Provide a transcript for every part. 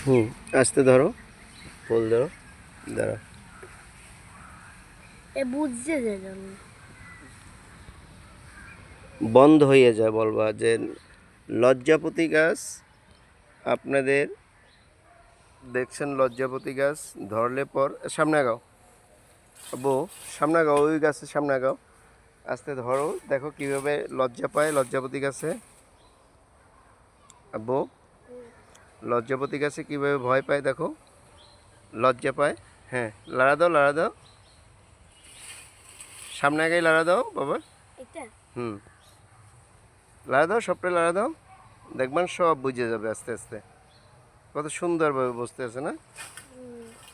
হুম, আস্তে ধরো, ফুল ধরো, দাঁড়া। বুঝছে যে বন্ধ হয়ে যায়, বলবা যে লজ্জাপতি গাছ আপনাদের দেখছেন। লজ্জাপতি গাছ ধরলে পর সামনে আগাও, বউ সামনে আগাও, ওই গাছের সামনে আগাও, আস্তে ধরো। দেখো কিভাবে লজ্জা পায় লজ্জাপতি গাছে। বউ, লজ্জাপতি গাছে কিভাবে ভয় পায় দেখো, লজ্জা পায়। হ্যাঁ, লাড়া দাও, লাড়া দাও, সামনে আগে লাড়া দাও বাবা। হুম, লাড়া দাও, সবটাই লাড়া দাও, দেখবেন সব বুঝে যাবে আস্তে আস্তে। কত সুন্দরভাবে বসতে আছে না,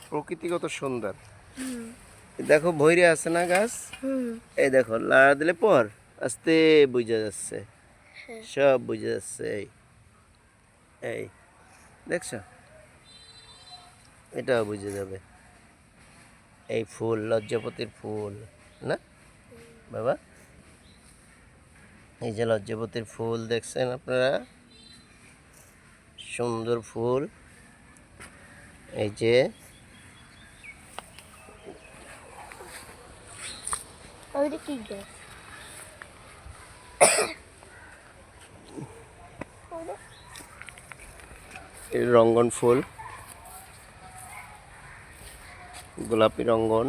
প্রকৃতি কত সুন্দর। দেখো ভৈরে আছে না গাছ, এই দেখো লাড়া দিলে পর আস্তে বুঝে যাচ্ছে, সব বুঝে যাচ্ছে। এই এই দেখছো, এটাও বুঝে যাবে। এই ফুল লজ্জাপতির ফুল না বাবা, এই যে লজ্জাপতির ফুল দেখছেন আপনারা, সুন্দর ফুল। এই যে কি গাছ? রঙ্গন ফুল, গোলাপি রঙ্গন।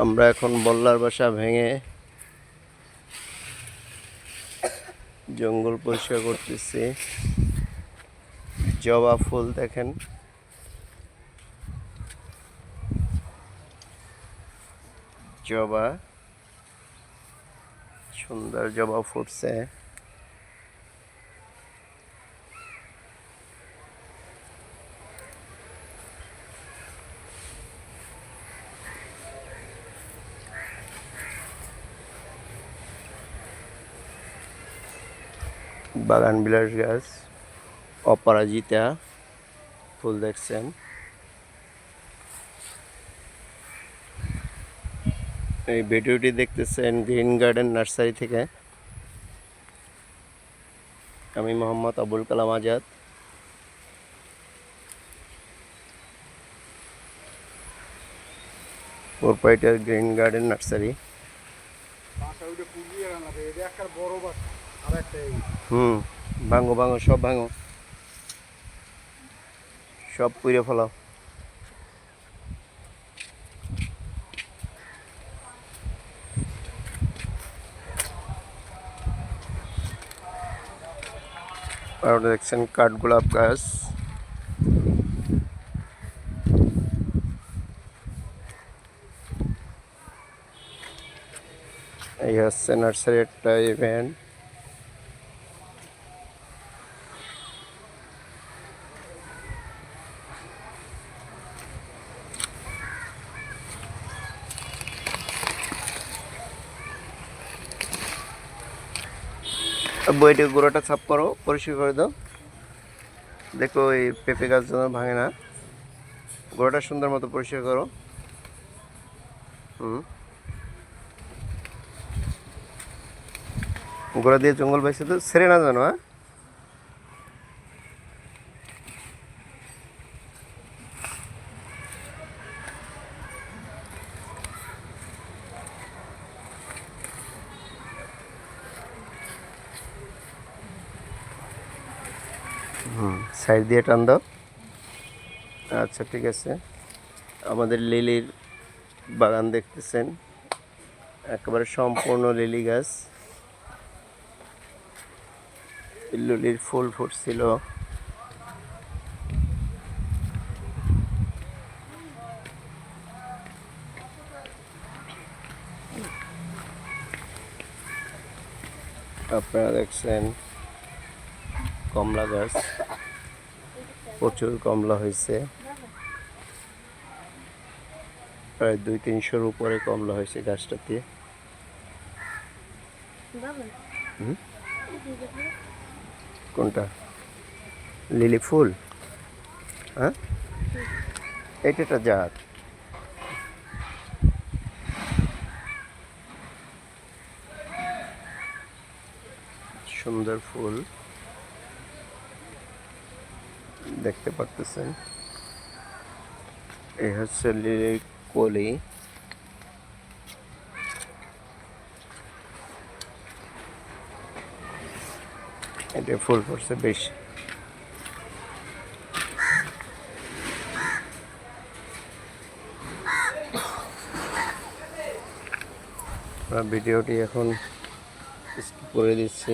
আমরা এখন বল্লার বাসা ভেঙে জঙ্গল পরিষ্কার করতেছি। জবা ফুল দেখেন, জবা, সুন্দর জবা ফুটছে। বাগান বিলাস গাছ, অপরাজিতা ফুল দেখছেন। এই ভিডিওটি দেখতেছেন গ্রিন গার্ডেন নার্সারি থেকে। আমি Mohammad Abul Kalam Azad. Proprietor green garden nursery. হুম, ভাঙো ভাঙো, সব ভাঙো, সব পুড়ে ফেলাও। আর দেখছেন কাঠগোলাপ গাছ। এই হচ্ছে নার্সারি একটা ইভেন্ট। বইটি গোড়াটা সাফ করো, পরিষ্কার করে দাও। দেখো এই পেঁপে গাছ যেন ভাঙে না, গোড়াটা সুন্দর মতো পরিষ্কার করো। গোড়া দিয়ে জঙ্গল বাইছে তো ছেড়ে না জানো। হ্যাঁ, সাইড দিয়ে টান দাও। আচ্ছা ঠিক আছে। আমাদের লিলির বাগান দেখতেছেন, একেবারে সম্পূর্ণ লিলি গাছ। লিলির ফুল ফুটছিল। আপনারা দেখছেন কমলা গাছ, প্রচুর কমলা হয়েছে, প্রায় 200-300-র উপরে কমলা হয়েছে গাছটাতে। কোনটা লিলি ফুল? হ্যাঁ, এটা একটা জাত। সুন্দর ফুল দেখতে পারতেছেন। এই হচ্ছে লিলির কলি। এটা ফুল পড়ছে বেশি। ভিডিওটি এখন স্কিপ করে দিচ্ছি।